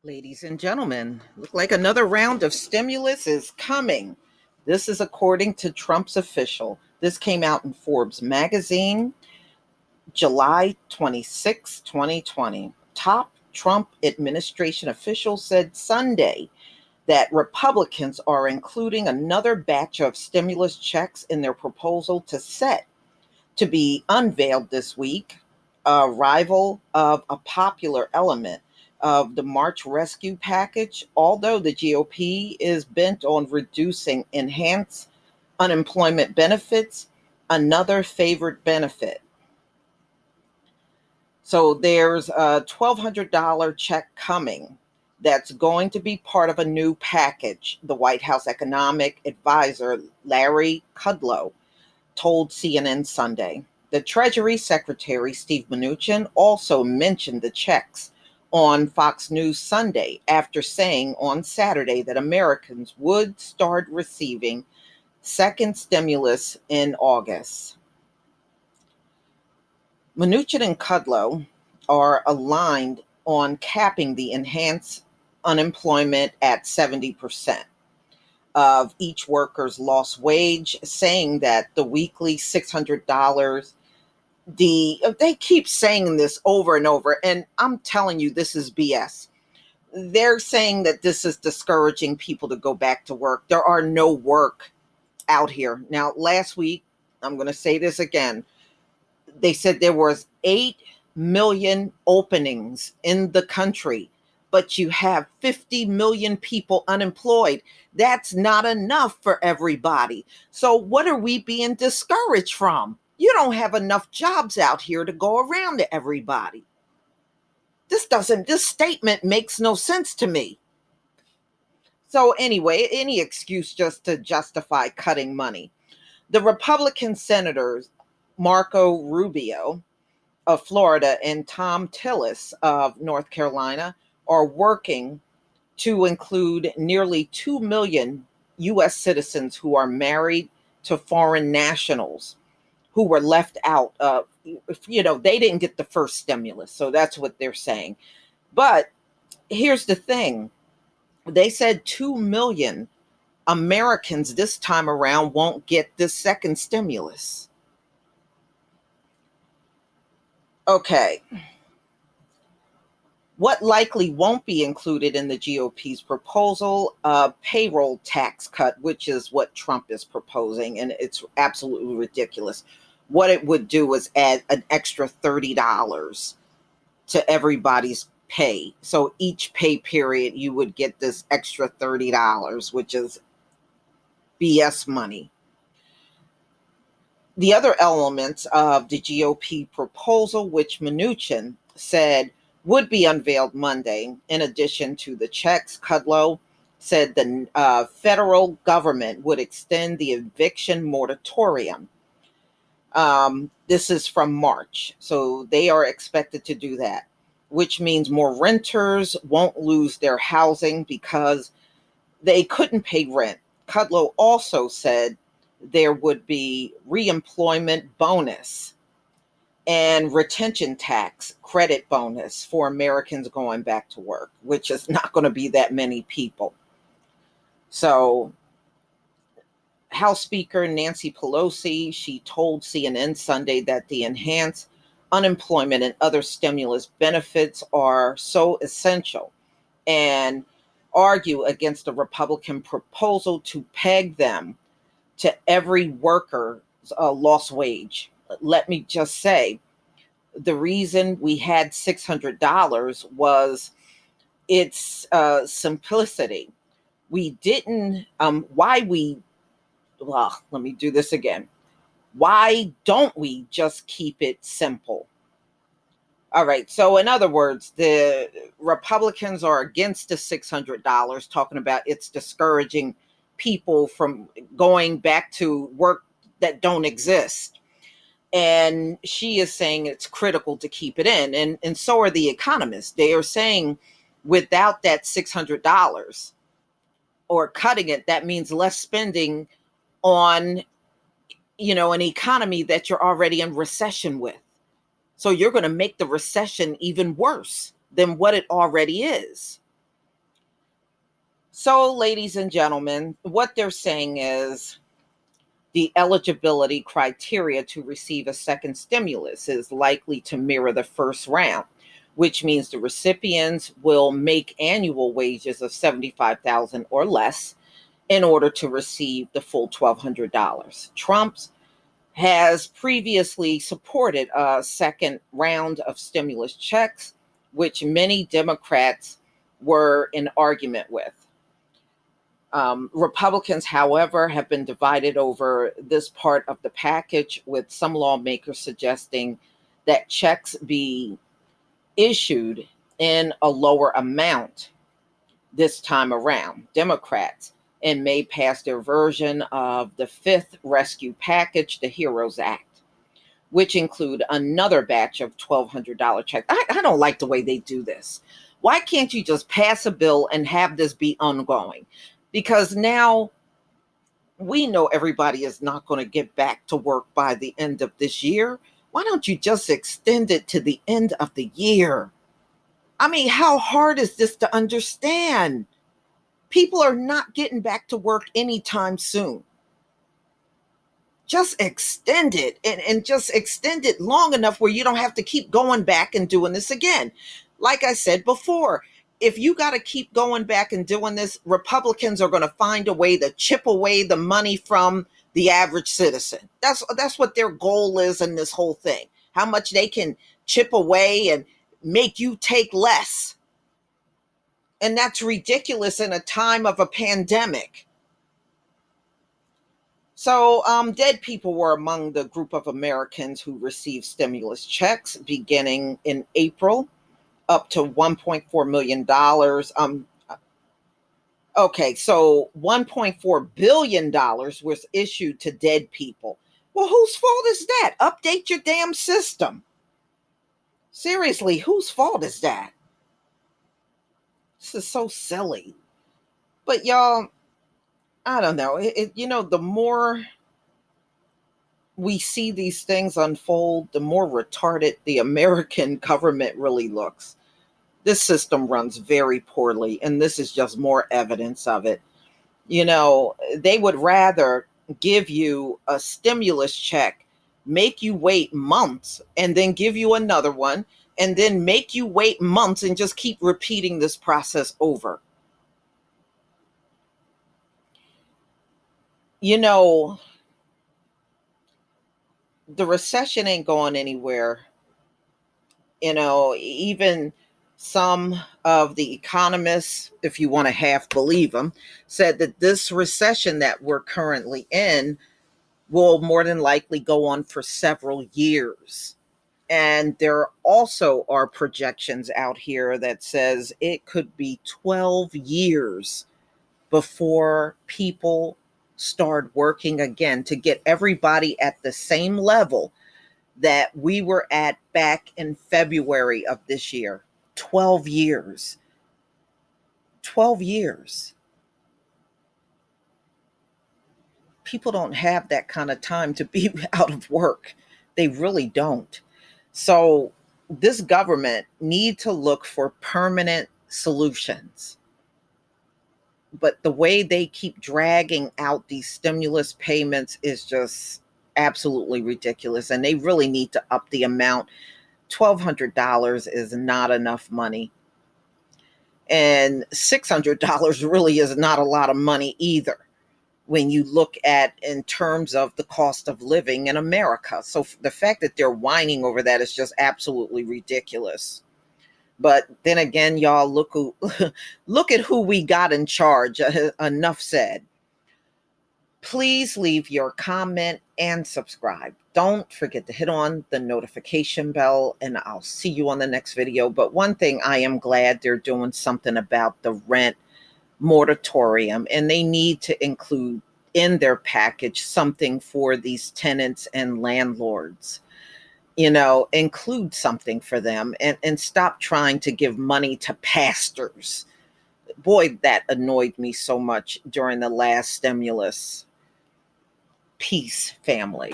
Ladies and gentlemen, look like another round of stimulus is coming. This is according to Trump's official. This came out in Forbes magazine, July 26, 2020. Top Trump administration officials said Sunday that Republicans are including another batch of stimulus checks in their proposal to be unveiled this week, a rival of a popular element of the March rescue package, although the GOP is bent on reducing enhanced unemployment benefits, another favored benefit. So there's a $1,200 check coming that's going to be part of a new package, the White House economic advisor Larry Kudlow told CNN Sunday. The Treasury Secretary, Steve Mnuchin, also mentioned the checks on Fox News Sunday after saying on Saturday that Americans would start receiving second stimulus in August. Mnuchin and Kudlow are aligned on capping the enhanced unemployment at 70% of each worker's lost wage, saying that the weekly $600, they keep saying this over and over, and I'm telling you, this is BS. They're saying that this is discouraging people to go back to work. There are no work out here. Now, last week, I'm going to say this again. They said there was 8 million openings in the country, but you have 50 million people unemployed. That's not enough for everybody. So what are we being discouraged from? You don't have enough jobs out here to go around to everybody. This statement makes no sense to me. So anyway, any excuse just to justify cutting money. The Republican senators, Marco Rubio of Florida and Tom Tillis of North Carolina, are working to include nearly 2 million U.S. citizens who are married to foreign nationals who were left out. They didn't get the first stimulus. So that's what they're saying. But here's the thing. They said 2 million Americans this time around won't get this second stimulus. Okay. What likely won't be included in the GOP's proposal, a payroll tax cut, which is what Trump is proposing, and it's absolutely ridiculous. What it would do is add an extra $30 to everybody's pay. So each pay period, you would get this extra $30, which is BS money. The other elements of the GOP proposal, which Mnuchin said would be unveiled Monday, in addition to the checks, Kudlow said the federal government would extend the eviction moratorium. This is from March, so they are expected to do that, which means more renters won't lose their housing because they couldn't pay rent. Kudlow also said there would be reemployment bonus and retention tax credit bonus for Americans going back to work, which is not going to be that many people. So House Speaker Nancy Pelosi, she told CNN Sunday that the enhanced unemployment and other stimulus benefits are so essential and argue against the Republican proposal to peg them to every worker's lost wage. Let me just say, the reason we had $600 was its simplicity. We didn't, let me do this again. Why don't we just keep it simple? All right. So, in other words, the Republicans are against the $600, talking about it's discouraging people from going back to work that don't exist. And she is saying it's critical to keep it in. And so are the economists. They are saying without that $600 or cutting it, that means less spending on, an economy that you're already in recession with. So you're going to make the recession even worse than what it already is. So, ladies and gentlemen, what they're saying is the eligibility criteria to receive a second stimulus is likely to mirror the first round, which means the recipients will make annual wages of $75,000 or less in order to receive the full $1,200. Trump's has previously supported a second round of stimulus checks, which many Democrats were in argument with. Republicans, however, have been divided over this part of the package, with some lawmakers suggesting that checks be issued in a lower amount this time around. Democrats in May passed their version of the fifth rescue package, the HEROES Act, which include another batch of $1,200 checks. I don't like the way they do this. Why can't you just pass a bill and have this be ongoing? Because now we know everybody is not going to get back to work by the end of this year. Why don't you just extend it to the end of the year? I mean, how hard is this to understand? People are not getting back to work anytime soon. Just extend it and just extend it long enough where you don't have to keep going back and doing this again. Like I said before, if you got to keep going back and doing this, Republicans are going to find a way to chip away the money from the average citizen. That's what their goal is in this whole thing. How much they can chip away and make you take less. And that's ridiculous in a time of a pandemic. So, dead people were among the group of Americans who received stimulus checks beginning in April, up to $1.4 million. Okay, so $1.4 billion was issued to dead people. Well, whose fault is that? Update your damn system. Seriously, whose fault is that? This is so silly. But y'all, I don't know. The more we see these things unfold, the more retarded the American government really looks. This system runs very poorly, and this is just more evidence of it. They would rather give you a stimulus check, make you wait months, and then give you another one, and then make you wait months and just keep repeating this process over. The recession ain't going anywhere. Even some of the economists, if you want to half believe them, said that this recession that we're currently in will more than likely go on for several years. And there also are projections out here that says it could be 12 years before people start working again to get everybody at the same level that we were at back in February of this year. 12 years. 12 years. People don't have that kind of time to be out of work. They really don't. So this government need to look for permanent solutions. But the way they keep dragging out these stimulus payments is just absolutely ridiculous. And they really need to up the amount. $1,200 is not enough money. And $600 really is not a lot of money either when you look at in terms of the cost of living in America. So the fact that they're whining over that is just absolutely ridiculous. But then again, y'all, look at who we got in charge. Enough said. Please leave your comment and subscribe. Don't forget to hit on the notification bell, and I'll see you on the next video. But one thing, I am glad they're doing something about the rent moratorium, and they need to include in their package something for these tenants and landlords. Include something for them, and stop trying to give money to pastors. Boy, that annoyed me so much during the last stimulus. Peace, family.